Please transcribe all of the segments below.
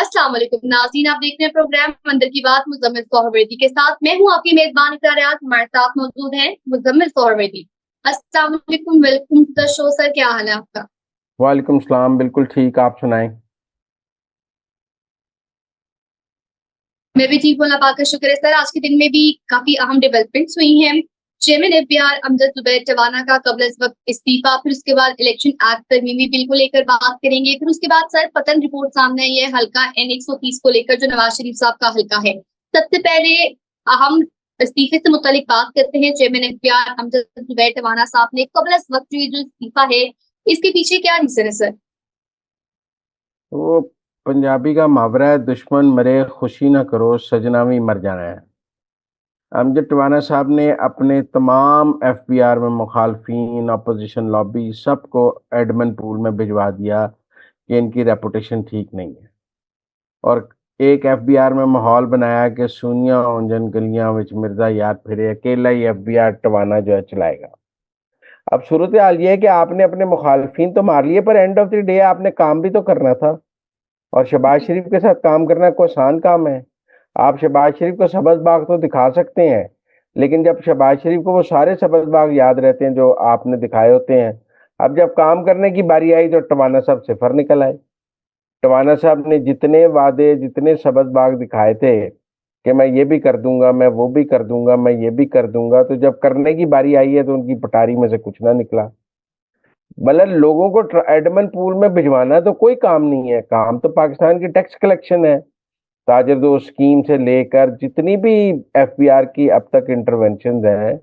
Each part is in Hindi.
अस्सलाम वालेकुम नाज़रीन, आप देख रहे हैं प्रोग्राम मंदिर की बात मुज़म्मिल सोहरवर्दी के साथ। मैं हूं आपकी मेजबान इक़रा रियाज़। हमारे साथ मौजूद हैं मुज़म्मिल सोहरवर्दी। अस्सलाम वालेकुम, welcome to the show sir, क्या हाल है आपका? वालेकुम सलाम। बिल्कुल ठीक, आप सुनाएं। मैं भी ठीक हूं, अल्लाह पाक का शुक्र है सर। आज के दिन में भी काफी अहम डेवलपमेंट्स हुई हैं। चेयरमैन एफबीआर अमजद जुबैर टवाना का कबल अज़ वक्त इस्तीफा, फिर उसके बाद इलेक्शन एक्ट तरमीमी बिल को लेकर बात करेंगे, फिर उसके बाद सर पतन रिपोर्ट सामने आई है हल्का N130 को लेकर जो नवाज शरीफ साहब का हल्का है। सबसे पहले अहम इस्तीफे से मुतालिक बात करते हैं। चेयरमैन एफबीआर अमजद जुबैर टवाना साहब ने कबल अज़ वक्त जो इस्तीफा है, इसके पीछे क्या रीजन है सर? वो पंजाबी का मुहावरा है, दुश्मन मरे खुशी ना करो, सजना भी मर जाना है। अमजद टवाना साहब ने अपने तमाम एफबीआर में मुखालफिन, अपोजिशन लॉबी सबको एडमिन पूल में भिजवा दिया कि इनकी रेपुटेशन ठीक नहीं है। और एक एफबीआर में माहौल बनाया कि सुनिया ओंजन गलियां विच मिर्जा याद फिरे, अकेला ही एफबीआर टवाना जो है चलाएगा। अब सूरत हाल ये है कि आपने अपने मुखालफिन तो मार लिए, पर एंड ऑफ द डे आपने काम भी तो करना था। और शहबाज जी। शरीफ के साथ काम करना कोई आसान काम है? आप शहबाज शरीफ को सब्ज बाग तो दिखा सकते हैं, लेकिन जब शहबाज शरीफ को वो सारे सब्ज बाग याद रहते हैं जो आपने दिखाए होते हैं, अब जब काम करने की बारी आई तो टवाना साहब सिफर निकल आए। टवाना साहब ने जितने वादे, जितने सब्ज बाग दिखाए थे कि मैं ये भी कर दूंगा, मैं वो भी कर दूंगा, मैं ये भी कर दूंगा, तो जब करने की बारी आई है तो उनकी पटारी में से कुछ ना निकला। मतलब लोगों को एडमन पूल में भिजवाना तो कोई काम नहीं है, काम तो पाकिस्तान की टैक्स कलेक्शन है। ताजर दोस्त स्कीम से लेकर जितनी भी एफबीआर की अब तक इंटरवेंशन हैं,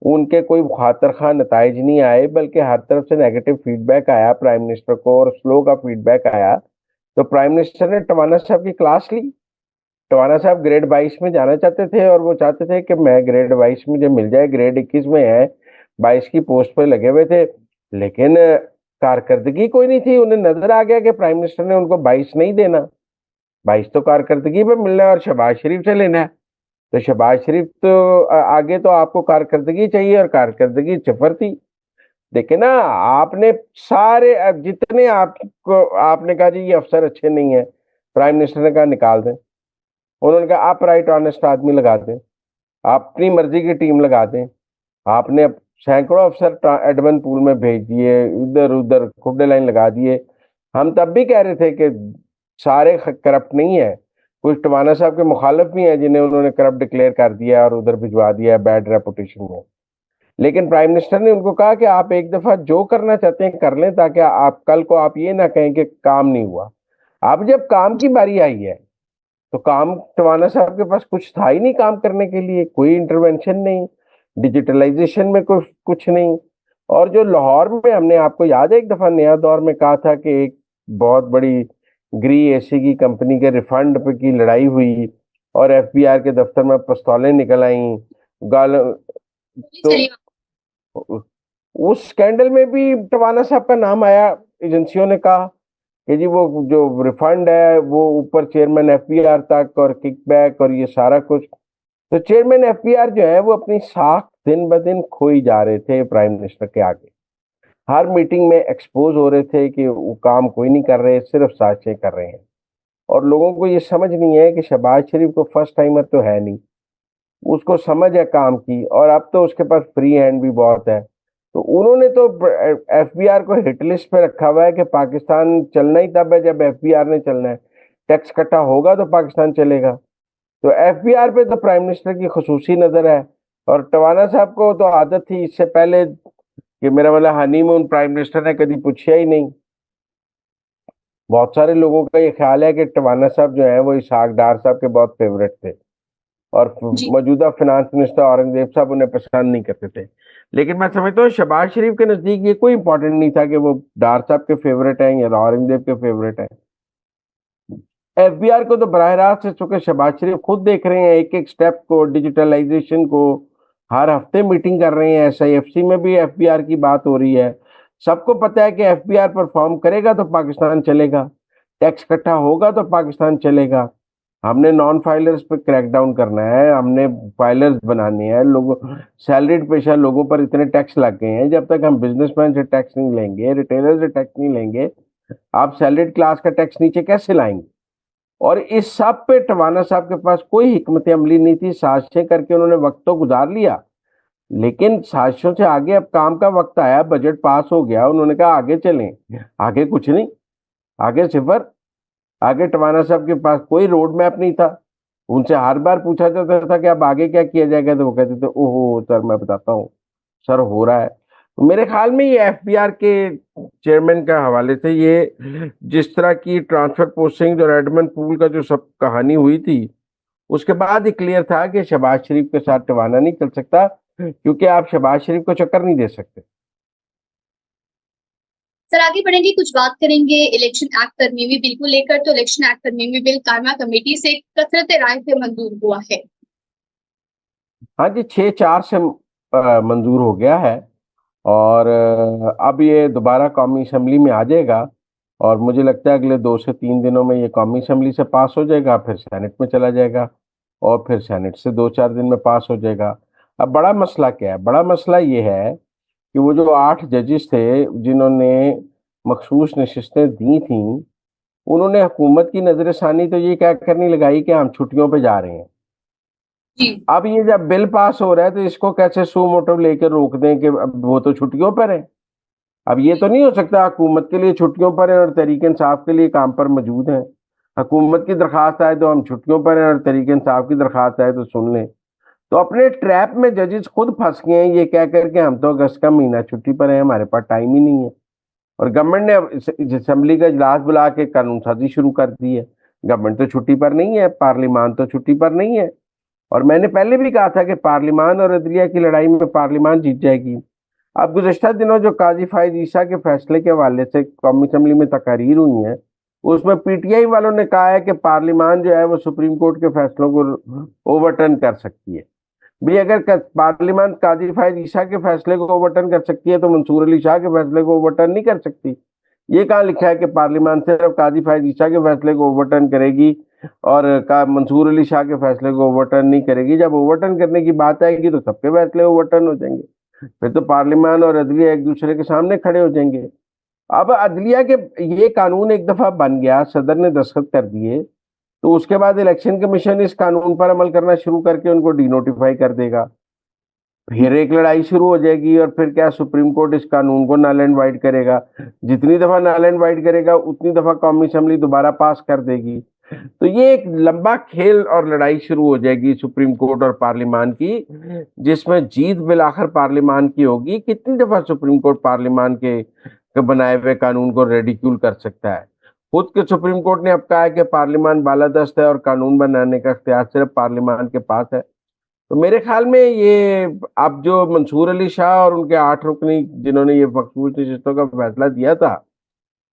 उनके कोई खातर खा नतज नहीं आए, बल्कि हर तरफ से नेगेटिव फीडबैक आया प्राइम मिनिस्टर को, और स्लो का फीडबैक आया। तो प्राइम मिनिस्टर ने टवाना साहब की क्लास ली। टवाना साहब ग्रेड 22 में जाना चाहते थे, और वो चाहते थे कि मैं ग्रेड 22 मुझे मिल जाए, ग्रेड 21 में है, 22 की पोस्ट पे लगे हुए थे। लेकिन कारकर्दगी कोई नहीं थी। उन्हें नजर आ गया कि प्राइम मिनिस्टर ने उनको 22 नहीं देना, 22 तो कारकर्दगी पे मिलना है और शहबाज शरीफ से लेना है। तो शहबाज शरीफ तो आगे तो आपको कारकर्दगी चाहिए, और कारकर्दगी सिफर थी। देखिए ना, आपने सारे जितने आपको आपने कहा जी ये अफसर अच्छे नहीं है, प्राइम मिनिस्टर ने कहा निकाल दें। उन्होंने कहा आप राइट ऑनेस्ट आदमी लगा दें, आप अपनी मर्जी की टीम लगा दें। आपने सैकड़ों अफसर एडमिन पूल में भेज दिए, इधर उधर खुडे लाइन लगा दिए। हम तब भी कह रहे थे कि सारे करप्ट नहीं है, कुछ टवाना साहब के मुखालिफ भी हैं जिन्हें उन्होंने करप्ट डिक्लेयर कर दिया और उधर भिजवा दिया बैड रेपुटेशन में। लेकिन प्राइम मिनिस्टर ने उनको कहा कि आप एक दफा जो करना चाहते हैं कर लें, ताकि आप कल को आप ये ना कहें कि काम नहीं हुआ। अब जब काम की बारी आई है तो काम टवाना साहब के पास कुछ था ही नहीं काम करने के लिए, कोई इंटरवेंशन नहीं, डिजिटलाइजेशन में कुछ कुछ नहीं। और जो लाहौर में हमने, आपको याद है एक दफा नया दौर में कहा था कि एक बहुत बड़ी ग्री एसी की कंपनी के रिफंड पे की लड़ाई हुई, और एफबीआर के दफ्तर में पिस्तौलें निकल आई, गाल। तो चलिए। उस स्कैंडल में भी टवाना साहब का नाम आया। एजेंसियों ने कहा कि जी वो जो रिफंड है वो ऊपर चेयरमैन एफबीआर तक, और किकबैक और ये सारा कुछ। तो चेयरमैन एफबीआर जो है वो अपनी साख दिन ब दिन खोई जा रहे थे प्राइम मिनिस्टर के आगे। हर मीटिंग में एक्सपोज हो रहे थे कि वो काम कोई नहीं कर रहे, सिर्फ साजिशें कर रहे हैं। और लोगों को ये समझ नहीं है कि शहबाज शरीफ को फर्स्ट टाइमर तो है नहीं, उसको समझ है काम की, और अब तो उसके पास फ्री हैंड भी बहुत है। तो उन्होंने तो एफबीआर को हिट लिस्ट पे रखा हुआ है कि पाकिस्तान चलना ही तब है जब एफबीआर ने चलना है। टैक्स इकट्ठा होगा तो पाकिस्तान चलेगा। तो एफबीआर पे तो प्राइम मिनिस्टर की खसूसी नजर है। और टवाना साहब को तो आदत थी इससे पहले कि मेरा मतलब हनीमून प्राइम मिनिस्टर ने कभी पूछा ही नहीं। बहुत सारे लोगों का ये ख्याल है कि टवाना साहब जो है वो इसहाक डार साहब के बहुत फेवरेट थे, और जी। मौजूदा फिनांस मिनिस्टर औरंगजेब साहब उन्हें पसंद नहीं करते थे। लेकिन मैं समझता हूँ शहबाज शरीफ के नजदीक ये कोई इंपॉर्टेंट नहीं था कि वो डार साहब के फेवरेट हैं या औरंगजेब के फेवरेट हैं। एफबीआर को तो बराह रास्त से, चूंकि शहबाज शरीफ खुद देख रहे हैं एक एक स्टेप को, डिजिटलाइजेशन को, हर हफ्ते मीटिंग कर रहे हैं, एसआईएफसी में भी एफबीआर की बात हो रही है। सबको पता है कि एफबीआर परफॉर्म करेगा तो पाकिस्तान चलेगा, टैक्स इकट्ठा होगा तो पाकिस्तान चलेगा। हमने नॉन फाइलर्स पे क्रैकडाउन करना है, हमने फाइलर्स बनाने हैं। लोगों, सैलरीड पेशा लोगों पर इतने टैक्स लग गए हैं, जब तक हम बिजनेसमैन से टैक्स नहीं लेंगे, रिटेलर से टैक्स नहीं लेंगे, आप सैलरीड क्लास का टैक्स नीचे कैसे लाएंगे? और इस सब पे टवाना साहब के पास कोई हिकमत अमली नहीं थी। साजिशें करके उन्होंने वक्त तो गुजार लिया, लेकिन साजिशों से आगे अब काम का वक्त आया, बजट पास हो गया, उन्होंने कहा आगे चलें। आगे कुछ नहीं, आगे सिफर। आगे टवाना साहब के पास कोई रोड मैप नहीं था। उनसे हर बार पूछा जाता था कि अब आगे क्या किया जाएगा, तो वो कहते थे ओहो सर मैं बताता हूँ, सर हो रहा है। तो मेरे ख्याल में ये एफबीआर के चेयरमैन के हवाले से ये जिस तरह की ट्रांसफर पोस्टिंग और एडमंड पूल का जो सब कहानी हुई थी, उसके बाद ही क्लियर था कि शहबाज शरीफ के साथ टवाना नहीं चल सकता, क्योंकि आप शहबाज शरीफ को चक्कर नहीं दे सकते। सर आगे बढ़ेंगे, कुछ बात करेंगे इलेक्शन एक्ट तरमीमी बिल को लेकर। तो इलेक्शन एक्ट तरमीमी बिल कायमा कमेटी से कसरत राय से मंजूर हुआ है। हाँ जी, 6-4 से मंजूर हो गया है, और अब ये दोबारा कौमी असम्बली में आ जाएगा, और मुझे लगता है अगले 2 से 3 दिनों में ये कौमी असम्बली से पास हो जाएगा, फिर सेनेट में चला जाएगा, और फिर सेनेट से 2-4 दिन में पास हो जाएगा। अब बड़ा मसला क्या है? बड़ा मसला ये है कि वो जो 8 जजेस थे जिन्होंने मखसूस नशिस्तें दी थी, उन्होंने हुकूमत की नजरसानी तो ये क्या करनी लगाई कि हम छुट्टियों पे जा रहे हैं। जी। अब ये जब बिल पास हो रहा है तो इसको कैसे सू मोटो लेकर रोक दें कि अब वो तो छुट्टियों पर है। अब ये तो नहीं हो सकता हुकूमत के लिए छुट्टियों पर है और तहरीक इंसाफ के लिए काम पर मौजूद हैं। हुकूमत की दरखास्त आए तो हम छुट्टियों पर हैं और तहरीक इंसाफ की दरखास्त आए तो सुन लें। तो अपने ट्रैप में जजेस खुद फंस गए हैं, ये कह करके हम तो अगस्त का महीना छुट्टी पर है, हमारे पास टाइम ही नहीं है। और गवर्नमेंट ने अब इस असेंबली का इजलास बुला के कानून साजी शुरू कर दी है। गवर्नमेंट तो छुट्टी पर नहीं है, पार्लियामान तो छुट्टी पर नहीं है। और मैंने पहले भी कहा था कि पार्लियामान और अदलिया की लड़ाई में पार्लियामान जीत जाएगी। अब गुज़श्ता दिनों जो काजी फायद ईसा के फैसले के हवाले से कौमी असम्बली में तकारीर हुई हैं, उसमें पीटीआई वालों ने कहा है कि पार्लियामान जो है वो सुप्रीम कोर्ट के फैसलों को ओवरटर्न कर सकती है। भी अगर पार्लियामान काजी फायद ईसा के फैसले को ओवरटर्न कर सकती है तो मंसूर अली शाह के फैसले को ओवरटर्न नहीं कर सकती। ये कहाँ लिखा है कि पार्लियामान सिर्फ काजी फायद ईसा के फैसले को ओवरटर्न करेगी और का मंसूर अली शाह के फैसले को ओवरटर्न नहीं करेगी? जब ओवरटर्न करने की बात आएगी तो सबके फैसले ओवरटर्न हो जाएंगे, फिर तो पार्लियामान और अदलिया एक दूसरे के सामने खड़े हो जाएंगे। अब अदलिया के ये कानून एक दफा बन गया, सदर ने दस्तखत कर दिए, तो उसके बाद इलेक्शन कमीशन इस कानून पर अमल करना शुरू करके उनको डिनोटिफाई कर देगा। फिर एक लड़ाई शुरू हो जाएगी, और फिर क्या सुप्रीम कोर्ट इस कानून को नल एंड वाइड करेगा। जितनी दफा नल एंड वाइड करेगा उतनी दफा कौमी असम्बली दोबारा पास कर देगी। तो ये एक लंबा खेल और लड़ाई शुरू हो जाएगी सुप्रीम कोर्ट और पार्लियामान की, जिसमें जीत बिलाखिर पार्लियामान की होगी। कितनी दफा सुप्रीम कोर्ट पार्लियामान के बनाए हुए कानून को रेडिक्यूल कर सकता है? खुद के सुप्रीम कोर्ट ने अब कहा है कि पार्लियामान बालादस्त है और कानून बनाने का इख्तियार सिर्फ पार्लियामान के पास है। तो मेरे ख्याल में ये अब जो मंसूर अली शाह और उनके 8 रुकनी जिन्होंने ये मखसूस नशिस्तों का फैसला दिया था,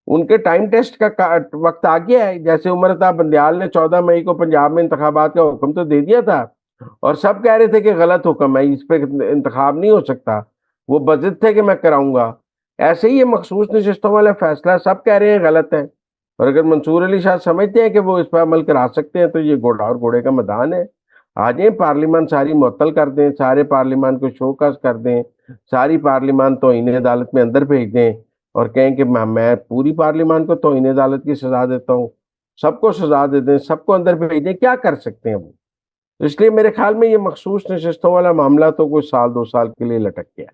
उनके टाइम टेस्ट का वक्त आ गया है। जैसे उमर अता बंदयाल ने 14 मई को पंजाब में इंतखाबात का हुक्म तो दे दिया था, और सब कह रहे थे कि गलत हुक्म है, इस पे इंतखाब नहीं हो सकता, वो बजिद थे कि मैं कराऊंगा। ऐसे ही ये मखसूस नशिस्तों वाला फैसला सब कह रहे हैं गलत है, और अगर मंसूर अली शाह समझते हैं कि वो इस पर अमल करा सकते हैं तो ये घोड़ा और घोड़े का मैदान है। आ जाए पार्लियामान सारी मुअत्तल कर दें, सारे पार्लियामान को शोकस कर दें, सारी पार्लियामान तौहीन अदालत में अंदर भेज दें और कहें कि मैं पूरी पार्लियामान को तौहीन अदालत की सजा देता हूँ, सबको सजा दे दें, सबको अंदर भेज दें, क्या कर सकते हैं वो? तो इसलिए मेरे ख्याल में ये मखसूस नशिस्तों वाला मामला तो कोई 1-2 साल के लिए लटक गया।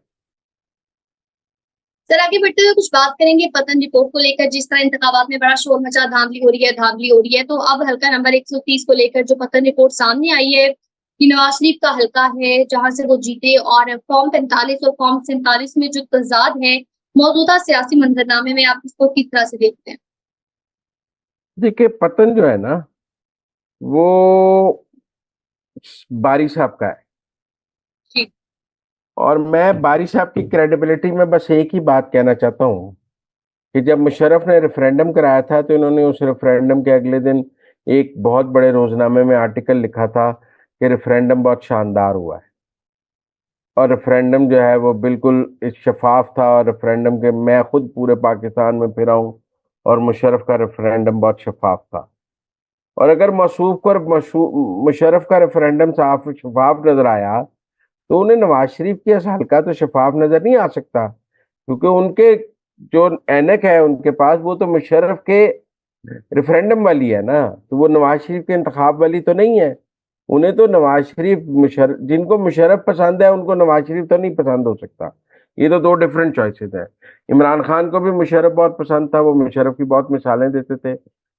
सर आगे बढ़ते हुए कुछ बात करेंगे पतन रिपोर्ट को लेकर। जिस तरह इंतखाबात में बड़ा शोर मचा, धांधली हो रही है, धांधली हो रही है, तो अब हल्का नंबर 130 को लेकर जो पतन रिपोर्ट सामने आई है, कि नवाज शरीफ का हल्का है जहां से वो जीते, और फॉर्म 45 और फॉर्म 47 में जो तजाद है मौजूदा सियासी मंजरनामे में, आप इसको किस तरह से देखते हैं? देखिए, पतन जो है ना वो बारी साहब का है, जी। और मैं बारी साहब की क्रेडिबिलिटी में बस एक ही बात कहना चाहता हूँ कि जब मुशर्रफ ने रेफरेंडम कराया था तो इन्होंने उस रेफरेंडम के अगले दिन एक बहुत बड़े रोजनामे में आर्टिकल लिखा था कि रेफरेंडम बहुत शानदार हुआ है, और रेफरेंडम जो है वो बिल्कुल शफाफ था, और रेफरेंडम के मैं खुद पूरे पाकिस्तान में फिरा हूँ और मुशर्रफ का रेफरेंडम बहुत शफाफ था। और अगर मसूफ को मुशर्रफ का रेफरेंडम साफ शफाफ नजर आया तो उन्हें नवाज शरीफ की इस हल्का तो शफाफ नजर नहीं आ सकता, क्योंकि उनके जो ऐनक है उनके पास वो तो मुशर्रफ के रेफरेंडम वाली है ना, तो वो नवाज शरीफ के इंतखाब वाली तो नहीं है। उन्हें तो नवाज शरीफ जिनको मुशर्रफ पसंद है उनको नवाज शरीफ तो नहीं पसंद हो सकता। ये तो दो डिफरेंट चॉइसेस हैं। इमरान खान को भी मुशर्रफ बहुत पसंद था, वो मुशर्रफ की बहुत मिसालें देते थे।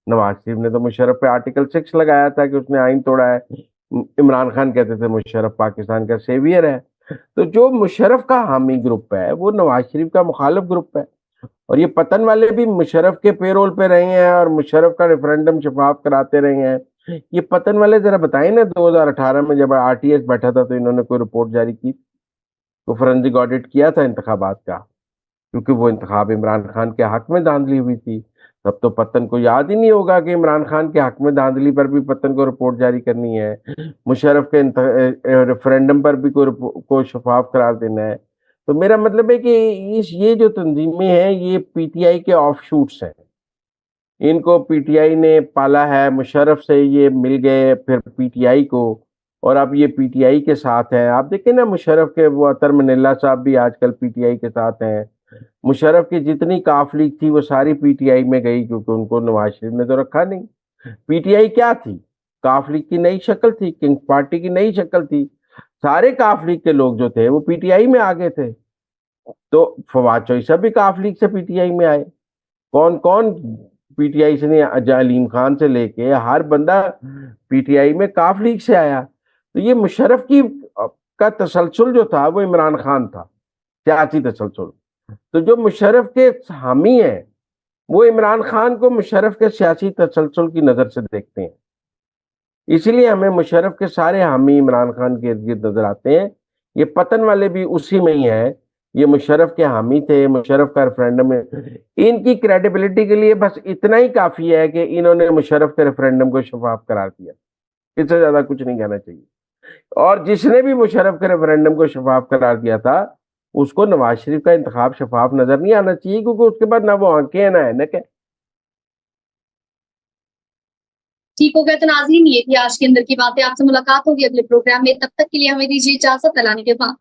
नवाज शरीफ ने तो मुशर्रफ पे आर्टिकल 6 लगाया था कि उसने आइन तोड़ा है। इमरान खान कहते थे मुशर्रफ पाकिस्तान का सेवियर है। तो जो मुशर्रफ का हामी ग्रुप है वो नवाज शरीफ का मुखालिफ ग्रुप है। और ये पतन वाले भी मुशर्रफ के पेरोल पे रहे हैं और मुशर्रफ का रेफरेंडम शफाफ कराते रहे हैं। ये पतन वाले जरा बताएं ना, 2018 में जब आरटीएस बैठा था तो इन्होंने कोई रिपोर्ट जारी की, तो फोरेंसिक ऑडिट किया था इंतखाबात का, क्योंकि वो इंतखाब इमरान खान के हक में धांधली हुई थी। तब तो पत्तन को याद ही नहीं होगा कि इमरान खान के हक में धांधली पर भी पत्तन को रिपोर्ट जारी करनी है, मुशर्रफ के रेफरेंडम पर भी को शफाफ करार देना है। तो मेरा मतलब है कि ये जो तंजीमें हैं ये पीटीआई के ऑफशूट्स हैं। इनको पीटीआई ने पाला है, मुशर्रफ से ये मिल गए फिर पीटीआई को, और अब ये पीटीआई के साथ हैं। आप देखें ना, मुशर्रफ के वो अतर मनीला साहब भी आजकल पीटीआई के साथ हैं। मुशर्रफ की जितनी काफ लीग थी वो सारी पीटीआई में गई, क्योंकि उनको नवाज शरीफ ने तो रखा नहीं। पीटीआई क्या थी? काफ लीग की नई शक्ल थी, किंग्स पार्टी की नई शक्ल थी। सारे काफ लीग के लोग जो थे वो पीटीआई में आ गए थे। तो फवाद चौधरी भी काफ लीग से पीटीआई में आए। कौन कौन पीटीआई से नहीं, अलीम खान से लेके हर बंदा पीटीआई में काफ लीग से आया। तो ये मुशर्रफ की का तसलसल जो था वो इमरान खान था, सियासी तसलसल। तो जो मुशर्रफ के हामी हैं वो इमरान खान को मुशर्रफ के सियासी तसलसल की नजर से देखते हैं। इसीलिए हमें मुशर्रफ के सारे हामी इमरान खान के इर्द गिर्द नजर आते हैं। ये पतन वाले भी उसी में ही है। ये मुशर्रफ के हामी थे, मुशर्रफ का रेफरेंडम में इनकी क्रेडिबिलिटी के लिए बस इतना ही काफी है कि इन्होंने मुशर्रफ के रेफरेंडम को शफाफ करार दिया। इससे ज्यादा कुछ नहीं कहना चाहिए। और जिसने भी मुशर्रफ के रेफरेंडम को शफाफ करार दिया था उसको नवाज शरीफ का इंतखाब शफाफ नजर नहीं आना चाहिए, क्योंकि उसके बाद ना वो आंखें हैं ना ऐनक है। ठीक हो गया। तो नाज़रीन, ये थी आज के अंदर की बातें। आपसे मुलाकात होगी अगले प्रोग्राम में, तब तक के लिए हमें दीजिए इजाजत। अल्लाह के बाद।